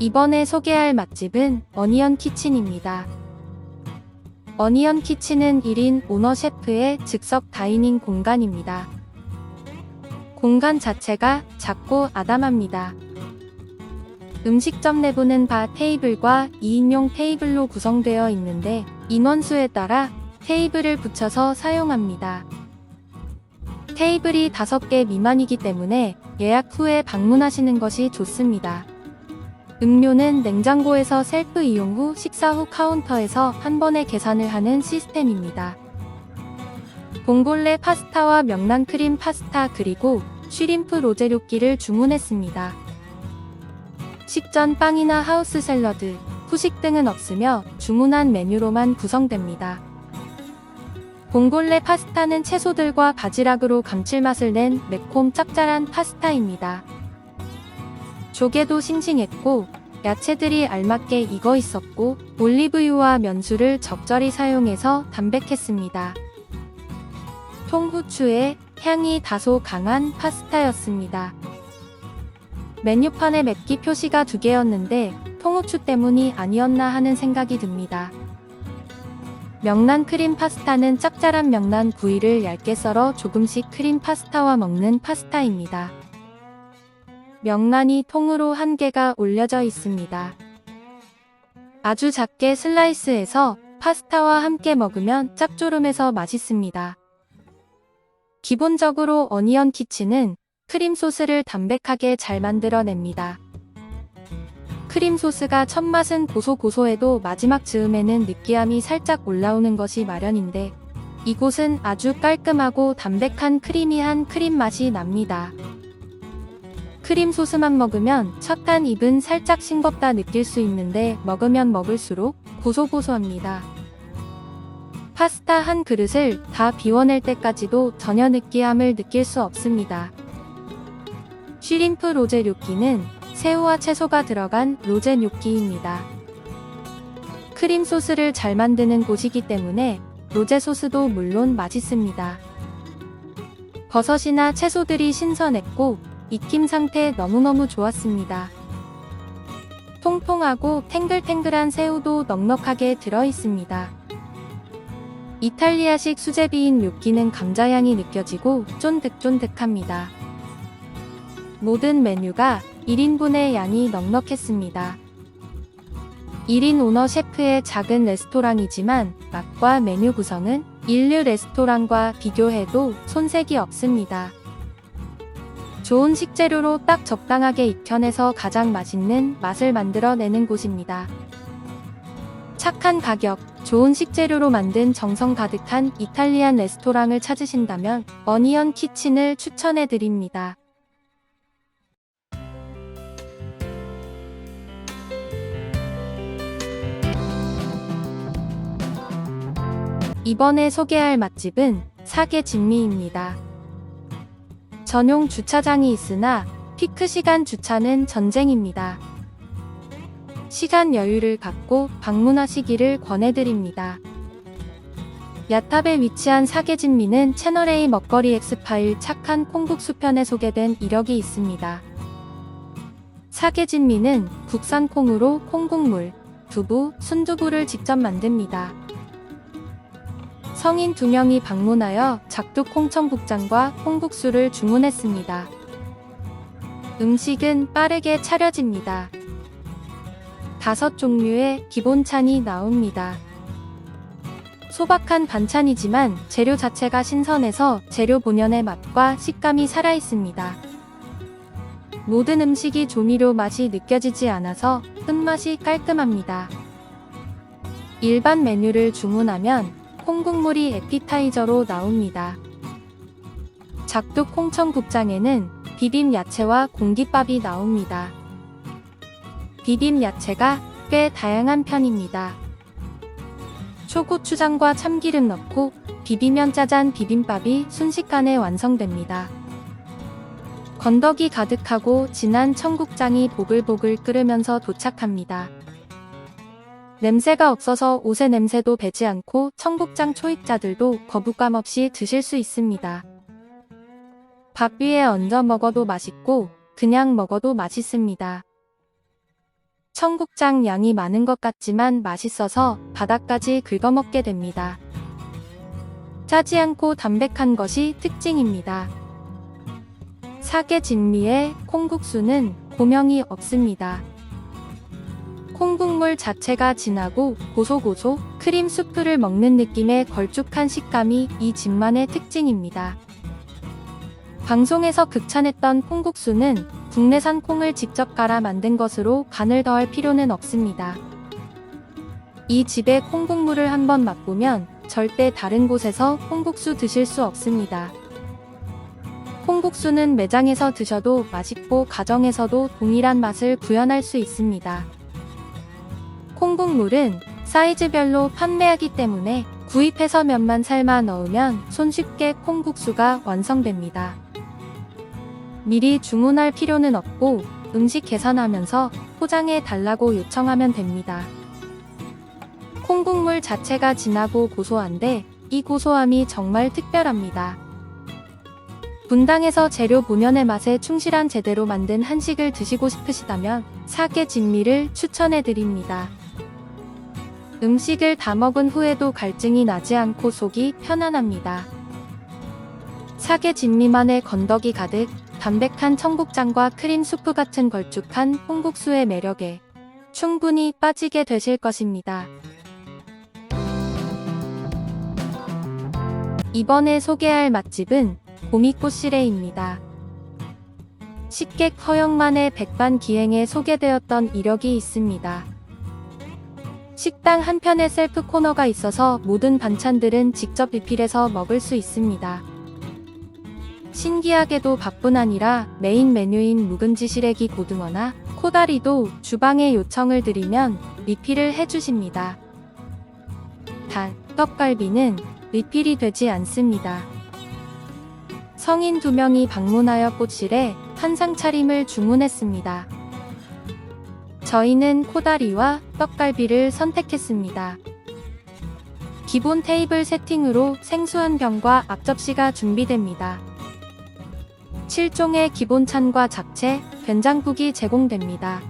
이번에 소개할 맛집은 어니언 키친입니다. 어니언 키친은 1인 오너 셰프의 즉석 다이닝 공간입니다. 공간 자체가 작고 아담합니다. 음식점 내부는 바 테이블과 2인용 테이블로 구성되어 있는데 인원수에 따라 테이블을 붙여서 사용합니다. 테이블이 5개 미만이기 때문에 예약 후에 방문하시는 것이 좋습니다. 음료는 냉장고에서 셀프 이용 후 식사 후 카운터에서 한 번에 계산을 하는 시스템입니다. 봉골레 파스타와 명란 크림 파스타 그리고 쉬림프 로제료끼를 주문했습니다. 식전 빵이나 하우스 샐러드, 후식 등은 없으며 주문한 메뉴로만 구성됩니다. 봉골레 파스타는 채소들과 바지락으로 감칠맛을 낸 매콤 짭짤한 파스타입니다. 조개도 싱싱했고 야채들이 알맞게 익어 있었고 올리브유와 면수를 적절히 사용해서 담백했습니다. 통후추의 향이 다소 강한 파스타였습니다. 메뉴판에 맵기 표시가 2개였는데 통후추 때문이 아니었나 하는 생각이 듭니다. 명란 크림 파스타는 짭짤한 명란 구이를 얇게 썰어 조금씩 크림 파스타와 먹는 파스타입니다. 명란이 통으로 1개가 올려져 있습니다. 아주 작게 슬라이스해서 파스타와 함께 먹으면 짭조름해서 맛있습니다. 기본적으로 어니언 키친은 크림 소스를 담백하게 잘 만들어냅니다. 크림 소스가 첫 맛은 고소고소해도 마지막 즈음에는 느끼함이 살짝 올라오는 것이 마련인데 이곳은 아주 깔끔하고 담백한 크리미한 크림 맛이 납니다. 크림 소스만 먹으면 첫 한 입은 살짝 싱겁다 느낄 수 있는데 먹으면 먹을수록 고소고소합니다. 파스타 한 그릇을 다 비워낼 때까지도 전혀 느끼함을 느낄 수 없습니다. 쉬림프 로제 뇨끼는 새우와 채소가 들어간 로제 뇨끼입니다. 크림 소스를 잘 만드는 곳이기 때문에 로제 소스도 물론 맛있습니다. 버섯이나 채소들이 신선했고 익힘 상태 너무너무 좋았습니다. 통통하고 탱글탱글한 새우도 넉넉하게 들어있습니다. 이탈리아식 수제비인 뇨끼는 감자향이 느껴지고 쫀득쫀득합니다. 모든 메뉴가 1인분의 양이 넉넉했습니다. 1인 오너 셰프의 작은 레스토랑이지만 맛과 메뉴 구성은 인류 레스토랑과 비교해도 손색이 없습니다. 좋은 식재료로 딱 적당하게 익혀내서 가장 맛있는 맛을 만들어내는 곳입니다. 착한 가격, 좋은 식재료로 만든 정성 가득한 이탈리안 레스토랑을 찾으신다면 어니언 키친을 추천해드립니다. 이번에 소개할 맛집은 사계진미입니다. 전용 주차장이 있으나 피크 시간 주차는 전쟁입니다. 시간 여유를 갖고 방문하시기를 권해드립니다. 야탑에 위치한 사계진미는 채널A 먹거리 엑스파일 착한 콩국수 편에 소개된 이력이 있습니다. 사계진미는 국산 콩으로 콩국물, 두부, 순두부를 직접 만듭니다. 성인 2명이 방문하여 작두 콩청국장과 콩국수를 주문했습니다. 음식은 빠르게 차려집니다. 5종류의 기본찬이 나옵니다. 소박한 반찬이지만 재료 자체가 신선해서 재료 본연의 맛과 식감이 살아있습니다. 모든 음식이 조미료 맛이 느껴지지 않아서 끝맛이 깔끔합니다. 일반 메뉴를 주문하면 콩국물이 에피타이저로 나옵니다. 작두 콩청국장에는 비빔 야채와 공깃밥이 나옵니다. 비빔 야채가 꽤 다양한 편입니다. 초고추장과 참기름 넣고 비비면 짜잔 비빔밥이 순식간에 완성됩니다. 건더기 가득하고 진한 청국장이 보글보글 끓으면서 도착합니다. 냄새가 없어서 옷의 냄새도 배지 않고 청국장 초입자들도 거부감 없이 드실 수 있습니다. 밥 위에 얹어 먹어도 맛있고 그냥 먹어도 맛있습니다. 청국장 양이 많은 것 같지만 맛있어서 바닥까지 긁어먹게 됩니다. 짜지 않고 담백한 것이 특징입니다. 사계진미의 콩국수는 고명이 없습니다. 콩국물 자체가 진하고 고소고소 크림 수프를 먹는 느낌의 걸쭉한 식감이 이 집만의 특징입니다. 방송에서 극찬했던 콩국수는 국내산 콩을 직접 갈아 만든 것으로 간을 더할 필요는 없습니다. 이 집의 콩국물을 한번 맛보면 절대 다른 곳에서 콩국수 드실 수 없습니다. 콩국수는 매장에서 드셔도 맛있고 가정에서도 동일한 맛을 구현할 수 있습니다. 콩국물은 사이즈별로 판매하기 때문에 구입해서 면만 삶아 넣으면 손쉽게 콩국수가 완성됩니다. 미리 주문할 필요는 없고 음식 계산하면서 포장해 달라고 요청하면 됩니다. 콩국물 자체가 진하고 고소한데 이 고소함이 정말 특별합니다. 분당에서 재료 본연의 맛에 충실한 제대로 만든 한식을 드시고 싶으시다면 사계진미를 추천해 드립니다. 음식을 다 먹은 후에도 갈증이 나지 않고 속이 편안합니다. 사계진미만의 건더기 가득 담백한 청국장과 크림 수프 같은 걸쭉한 콩국수의 매력에 충분히 빠지게 되실 것입니다. 이번에 소개할 맛집은 고미꽃시래입니다. 식객 허영만의 백반기행에 소개되었던 이력이 있습니다. 식당 한편에 셀프 코너가 있어서 모든 반찬들은 직접 리필해서 먹을 수 있습니다. 신기하게도 밥뿐 아니라 메인 메뉴인 묵은지 시래기 고등어나 코다리도 주방에 요청을 드리면 리필을 해주십니다. 단, 떡갈비는 리필이 되지 않습니다. 성인 2명이 방문하여 꽃실에 한상 차림을 주문했습니다. 저희는 코다리와 떡갈비를 선택했습니다. 기본 테이블 세팅으로 생수 한 병과 앞접시가 준비됩니다. 7종의 기본찬과 잡채, 된장국이 제공됩니다.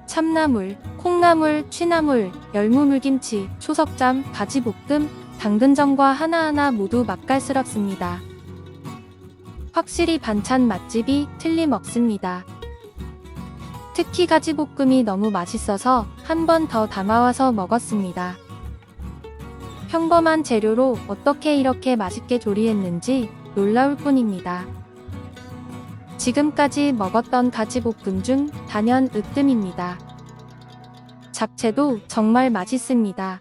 참나물, 콩나물, 취나물, 열무물김치, 초석잠, 가지볶음, 당근전과 하나하나 모두 맛깔스럽습니다. 확실히 반찬 맛집이 틀림없습니다. 특히 가지볶음이 너무 맛있어서 한 번 더 담아와서 먹었습니다. 평범한 재료로 어떻게 이렇게 맛있게 조리했는지 놀라울 뿐입니다. 지금까지 먹었던 가지볶음 중 단연 으뜸입니다. 잡채도 정말 맛있습니다.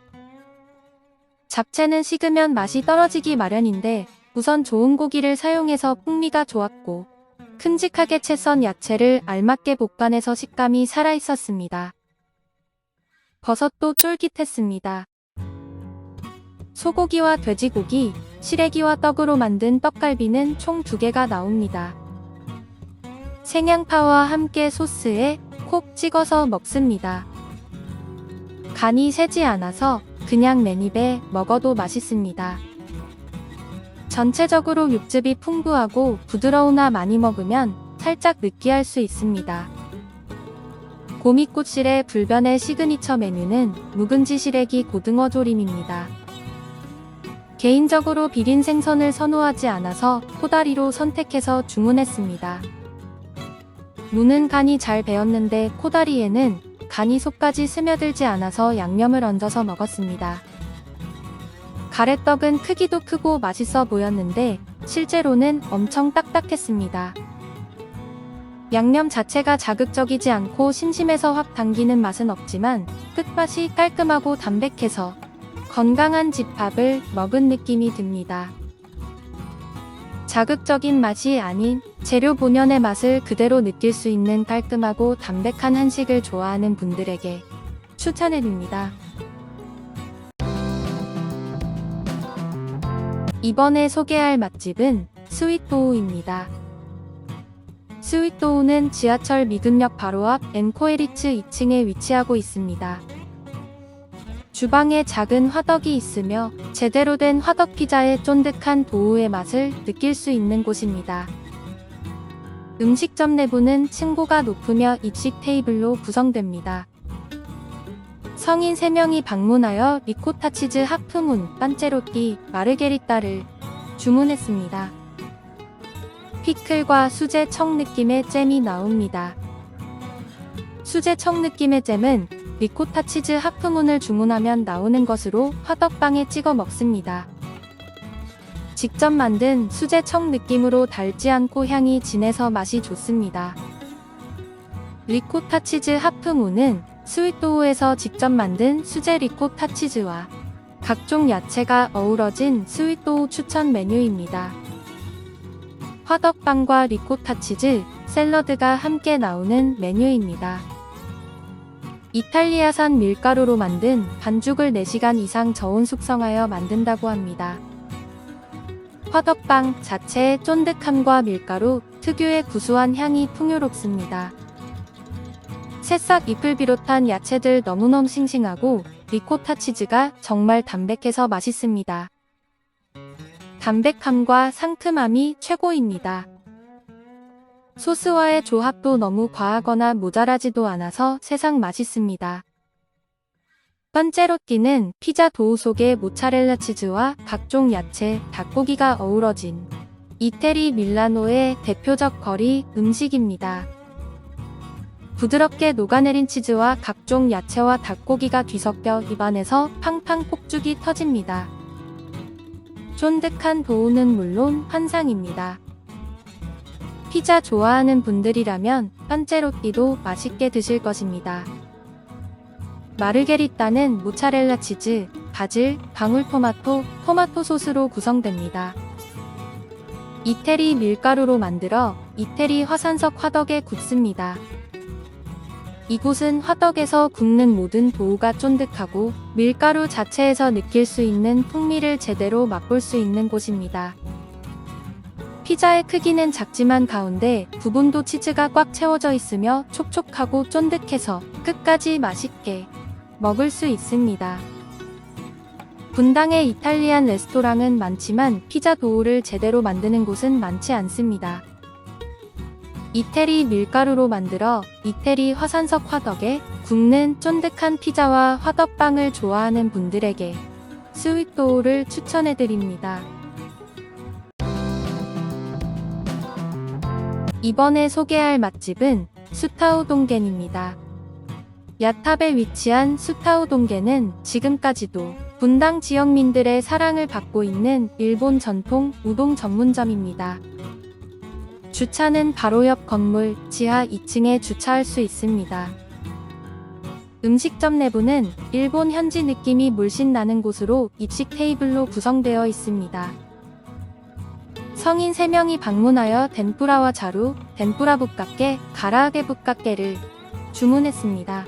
잡채는 식으면 맛이 떨어지기 마련인데 우선 좋은 고기를 사용해서 풍미가 좋았고 큼직하게 채 썬 야채를 알맞게 볶아내서 식감이 살아있었습니다. 버섯도 쫄깃했습니다. 소고기와 돼지고기, 시래기와 떡으로 만든 떡갈비는 총 2개가 나옵니다. 생양파와 함께 소스에 콕 찍어서 먹습니다. 간이 세지 않아서 그냥 맨입에 먹어도 맛있습니다. 전체적으로 육즙이 풍부하고 부드러우나 많이 먹으면 살짝 느끼할 수 있습니다. 고미꽃실의 불변의 시그니처 메뉴는 묵은지 시래기 고등어 조림입니다. 개인적으로 비린 생선을 선호하지 않아서 코다리로 선택해서 주문했습니다. 무는 간이 잘 배었는데 코다리에는 간이 속까지 스며들지 않아서 양념을 얹어서 먹었습니다. 가래떡은 크기도 크고 맛있어 보였는데 실제로는 엄청 딱딱했습니다. 양념 자체가 자극적이지 않고 심심해서 확 당기는 맛은 없지만 끝맛이 깔끔하고 담백해서 건강한 집밥을 먹은 느낌이 듭니다. 자극적인 맛이 아닌 재료 본연의 맛을 그대로 느낄 수 있는 깔끔하고 담백한 한식을 좋아하는 분들에게 추천해드립니다. 이번에 소개할 맛집은 스윗도우입니다. 스윗도우는 지하철 미근역 바로 앞 엔코에리츠 2층에 위치하고 있습니다. 주방에 작은 화덕이 있으며 제대로 된 화덕 피자의 쫀득한 도우의 맛을 느낄 수 있는 곳입니다. 음식점 내부는 층고가 높으며 입식 테이블로 구성됩니다. 성인 3명이 방문하여 리코타 치즈 하프문, 판체로띠, 마르게리따를 주문했습니다. 피클과 수제 청 느낌의 잼이 나옵니다. 수제 청 느낌의 잼은 리코타 치즈 하프문을 주문하면 나오는 것으로 화덕빵에 찍어 먹습니다. 직접 만든 수제 청 느낌으로 달지 않고 향이 진해서 맛이 좋습니다. 리코타 치즈 하프문은 스위트호에서 직접 만든 수제 리코타 치즈와 각종 야채가 어우러진 스위트호 추천 메뉴입니다. 화덕빵과 리코타 치즈, 샐러드가 함께 나오는 메뉴입니다. 이탈리아산 밀가루로 만든 반죽을 4시간 이상 저온 숙성하여 만든다고 합니다. 화덕빵 자체의 쫀득함과 밀가루 특유의 구수한 향이 풍요롭습니다. 새싹 잎을 비롯한 야채들 너무너무 싱싱하고 리코타 치즈가 정말 담백해서 맛있습니다. 담백함과 상큼함이 최고입니다. 소스와의 조합도 너무 과하거나 모자라지도 않아서 세상 맛있습니다. 판체로띠는 피자 도우 속에 모차렐라 치즈와 각종 야채, 닭고기가 어우러진 이태리 밀라노의 대표적 거리 음식입니다. 부드럽게 녹아내린 치즈와 각종 야채와 닭고기가 뒤섞여 입안에서 팡팡 폭죽이 터집니다. 쫀득한 도우는 물론 환상입니다. 피자 좋아하는 분들이라면 판체로띠도 맛있게 드실 것입니다. 마르게리따는 모차렐라 치즈, 바질, 방울토마토, 토마토 소스로 구성됩니다. 이태리 밀가루로 만들어 이태리 화산석 화덕에 굽습니다. 이곳은 화덕에서 굽는 모든 도우가 쫀득하고 밀가루 자체에서 느낄 수 있는 풍미를 제대로 맛볼 수 있는 곳입니다. 피자의 크기는 작지만 가운데 부분도 치즈가 꽉 채워져 있으며 촉촉하고 쫀득해서 끝까지 맛있게 먹을 수 있습니다. 분당의 이탈리안 레스토랑은 많지만 피자 도우를 제대로 만드는 곳은 많지 않습니다. 이태리 밀가루로 만들어 이태리 화산석 화덕에 굽는 쫀득한 피자와 화덕빵을 좋아하는 분들에게 스윗도우를 추천해드립니다. 이번에 소개할 맛집은 수타우동겐입니다. 야탑에 위치한 수타우동겐은 지금까지도 분당 지역민들의 사랑을 받고 있는 일본 전통 우동 전문점입니다. 주차는 바로 옆 건물 지하 2층에 주차할 수 있습니다. 음식점 내부는 일본 현지 느낌이 물씬 나는 곳으로 입식 테이블로 구성되어 있습니다. 성인 3명이 방문하여 덴뿌라와 자루, 덴뿌라 붓깎게, 가라아게 붓깎게를 주문했습니다.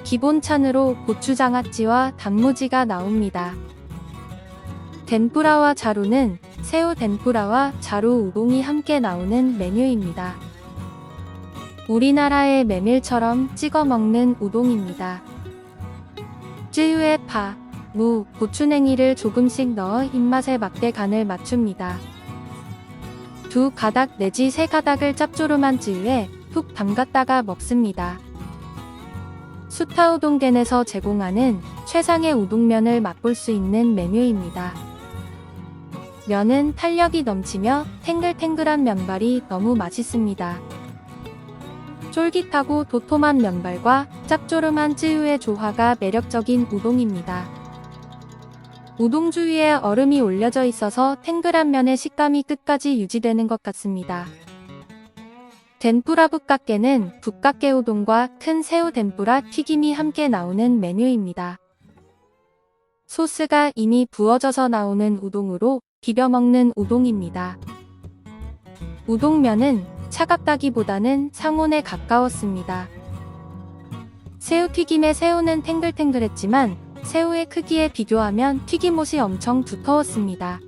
기본 찬으로 고추장아찌와 단무지가 나옵니다. 덴뿌라와 자루는 새우 덴뿌라와 자루 우동이 함께 나오는 메뉴입니다. 우리나라의 메밀처럼 찍어 먹는 우동입니다. 쯔유에 파, 무, 고추냉이를 조금씩 넣어 입맛에 맞게 간을 맞춥니다. 2가닥 내지 3가닥을 짭조름한 쯔유에 푹 담갔다가 먹습니다. 수타우동겐에서 제공하는 최상의 우동면을 맛볼 수 있는 메뉴입니다. 면은 탄력이 넘치며 탱글탱글한 면발이 너무 맛있습니다. 쫄깃하고 도톰한 면발과 짭조름한 쯔유의 조화가 매력적인 우동입니다. 우동 주위에 얼음이 올려져 있어서 탱글한 면의 식감이 끝까지 유지되는 것 같습니다. 덴뿌라 붓깎게는 붓깎게 우동과 큰 새우 덴뿌라 튀김이 함께 나오는 메뉴입니다. 소스가 이미 부어져서 나오는 우동으로 비벼 먹는 우동입니다. 우동면은 차갑다기보다는 상온에 가까웠습니다. 새우튀김의 새우는 탱글탱글했지만 새우의 크기에 비교하면 튀김옷이 엄청 두터웠습니다.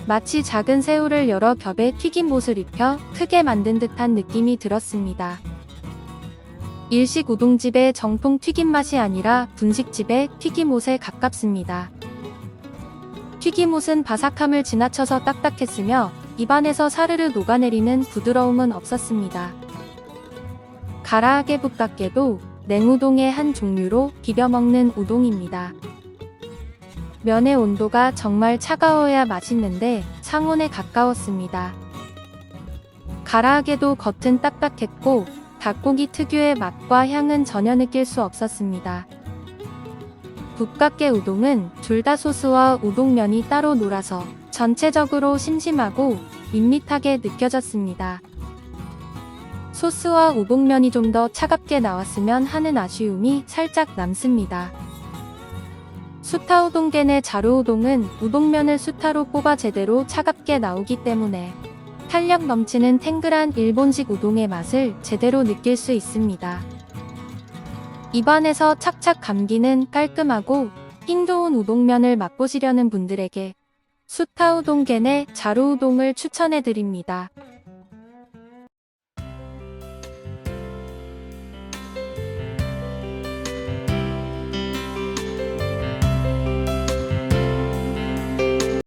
마치 작은 새우를 여러 겹의 튀김옷을 입혀 크게 만든 듯한 느낌이 들었습니다. 일식 우동집의 정통 튀김 맛이 아니라 분식집의 튀김옷에 가깝습니다. 튀김옷은 바삭함을 지나쳐서 딱딱했으며 입안에서 사르르 녹아내리는 부드러움은 없었습니다. 가라아게 북각게도 냉우동의 한 종류로 비벼먹는 우동입니다. 면의 온도가 정말 차가워야 맛있는데 상온에 가까웠습니다. 가라아게도 겉은 딱딱했고 닭고기 특유의 맛과 향은 전혀 느낄 수 없었습니다. 북각게 우동은 둘 다 소스와 우동면이 따로 놀아서 전체적으로 심심하고 밋밋하게 느껴졌습니다. 소스와 우동면이 좀 더 차갑게 나왔으면 하는 아쉬움이 살짝 남습니다. 수타우동계 내 자루우동은 우동면을 수타로 뽑아 제대로 차갑게 나오기 때문에 탄력 넘치는 탱글한 일본식 우동의 맛을 제대로 느낄 수 있습니다. 입안에서 착착 감기는 깔끔하고 힘 좋은 우동면을 맛보시려는 분들에게 수타우동계 내 자루우동을 추천해 드립니다.